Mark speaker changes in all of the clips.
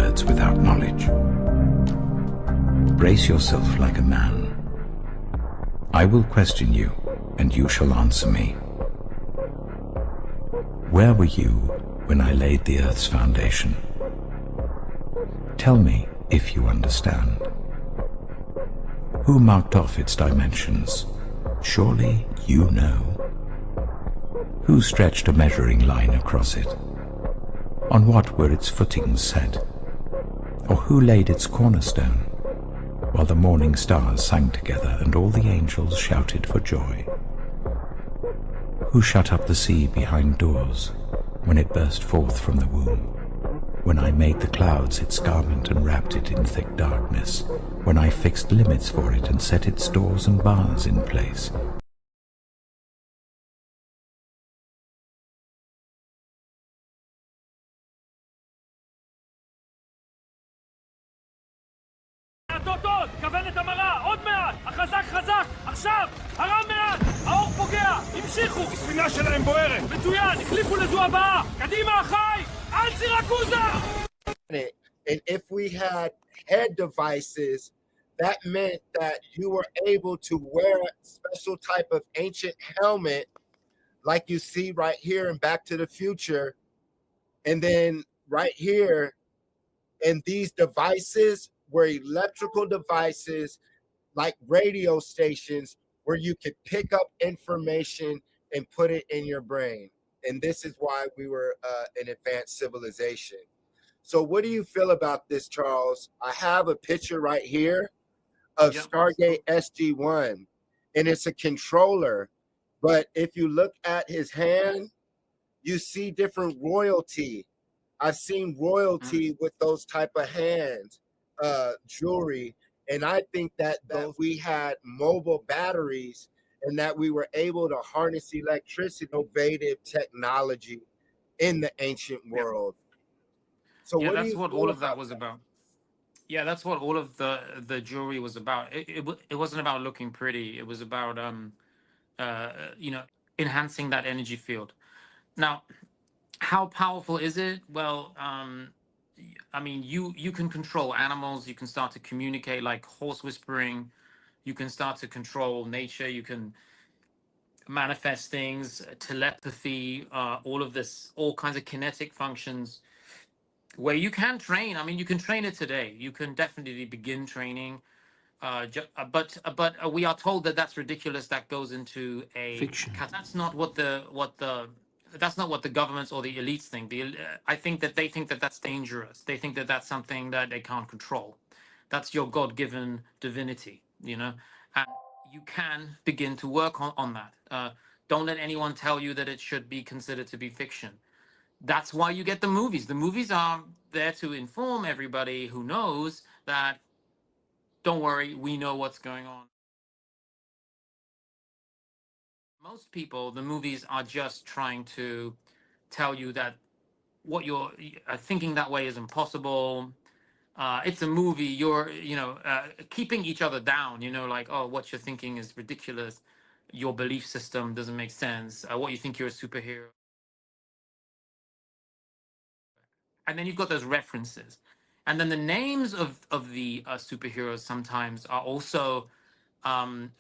Speaker 1: words without knowledge. Brace yourself like a man. I will question you, and you shall answer me. Where were you when I laid the earth's foundation? Tell me if you understand. Who marked off its dimensions? Surely you know. Who stretched a measuring line across it? On what were its footings set? Or who laid its cornerstone, while the morning stars sang together and all the angels shouted for joy? Who shut up the sea behind doors when it burst forth from the womb? When I made the clouds its garment and wrapped it in thick darkness, when I fixed limits for it and set its doors and bars in place.
Speaker 2: טוטות, כוון את המראה, עוד מעט! החזק חזק! עכשיו! הרם מעט! האור פוגע! המשיכו! הספינה שלהם בוערת! מצוין! החליפו לזו הבאה! קדימה, אחי! אל סירקוזה!
Speaker 3: And if we had head devices, that meant that you were able to wear a special type of ancient helmet like you see right here in Back to the Future. And then right here, and these devices were electrical devices like radio stations where you could pick up information and put it in your brain. And this is why we were an advanced civilization. So what do you feel about this, Charles? I have a picture right here of Stargate SG-1, and it's a controller. But if you look at his hand, you see different royalty. I've seen royalty with those type of hands, jewelry. And I think that we had mobile batteries and that we were able to harness electricity, innovative technology in the ancient world. So
Speaker 4: yeah, that's what all of that was about. Yeah, that's what all of the jewelry was about. It wasn't about looking pretty. It was about enhancing that energy field. Now, how powerful is it? Well, I mean, you can control animals. You can start to communicate like horse whispering. You can start to control nature. You can manifest things, telepathy, all of this, all kinds of kinetic functions where you can train. I mean, you can train it today. You can definitely begin training, but we are told that that's ridiculous. That goes into a
Speaker 5: fiction.
Speaker 4: That's not what that's not what the governments or the elites think. I think that they think that that's dangerous. They think that that's something that they can't control. That's your God-given divinity, and you can begin to work on that. Don't let anyone tell you that it should be considered to be fiction. That's why you get the movies. The movies are there to inform everybody who knows that, don't worry, we know what's going on. Most people, the movies are just trying to tell you that what you're thinking that way is impossible. It's a movie. You're, keeping each other down, like, oh, what you're thinking is ridiculous. Your belief system doesn't make sense. What you think you're a superhero. And then you've got those references, and then the names of the superheroes sometimes are also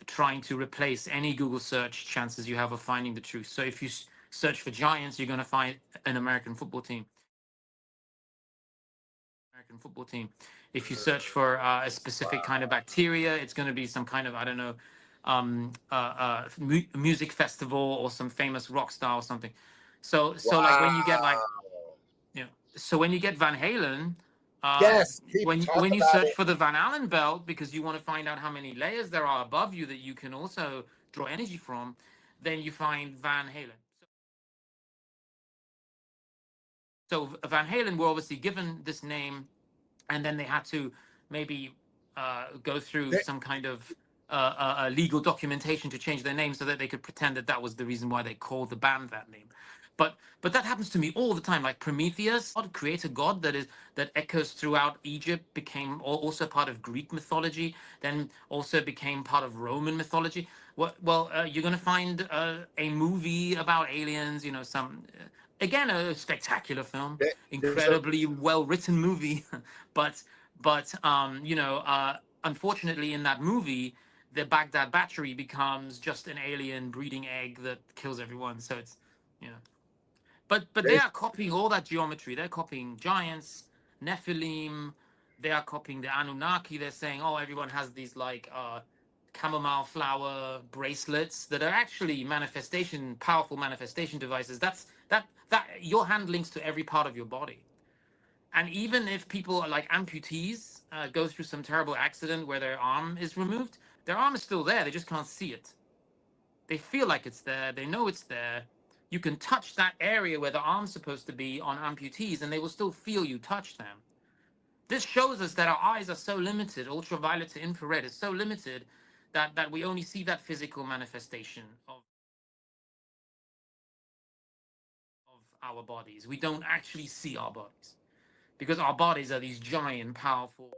Speaker 4: trying to replace any Google search chances you have of finding the truth. So if you search for giants, you're going to find an American football team. If you search for a specific kind of bacteria, it's going to be some kind of, I don't know, music festival or some famous rock star or something. So like when you get like. So when you get Van Halen, when you search for the Van Allen belt because you want to find out how many layers there are above you that you can also draw energy from, then you find Van Halen. So Van Halen were obviously given this name, and then they had to maybe go through some kind of legal documentation to change their name so that they could pretend that that was the reason why they called the band that name. But that happens to me all the time. Like Prometheus, creator god that echoes throughout Egypt, became also part of Greek mythology, then also became part of Roman mythology. Well, you're going to find a movie about aliens, some again, a spectacular film,
Speaker 3: There's a
Speaker 4: incredibly well written movie, but you know, unfortunately, in that movie, the Baghdad battery becomes just an alien breeding egg that kills everyone. So it's, you know, but they
Speaker 3: there's
Speaker 4: are copying all that geometry. They're copying giants, Nephilim. They are copying the Anunnaki. They're saying, oh, everyone has these like chamomile flower bracelets that are actually manifestation, powerful manifestation devices. That your hand links to every part of your body. And even if people are like amputees go through some terrible accident where their arm is removed, their arm is still there. They just can't see it. They feel like it's there. They know it's there. You can touch that area where the arm's supposed to be on amputees, and they will still feel you touch them. This shows us that our eyes are so limited. Ultraviolet to infrared is so limited that we only see that physical manifestation of our bodies. We don't actually see our bodies because our bodies are these giant, powerful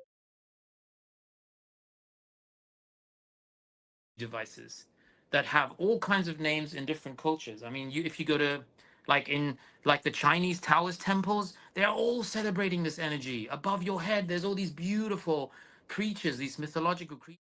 Speaker 4: devices that have all kinds of names in different cultures. I mean, if you go to like the Chinese Taoist temples, they're all celebrating this energy. Above your head, there's all these beautiful creatures, these mythological creatures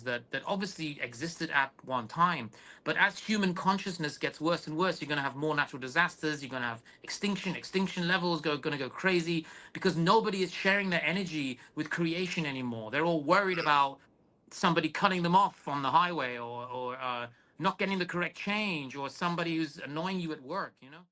Speaker 4: that obviously existed at one time. But as human consciousness gets worse and worse, you're going to have more natural disasters. You're going to have extinction levels going to go crazy because nobody is sharing their energy with creation anymore. They're all worried about somebody cutting them off on the highway or not getting the correct change or somebody who's annoying you at work, you know.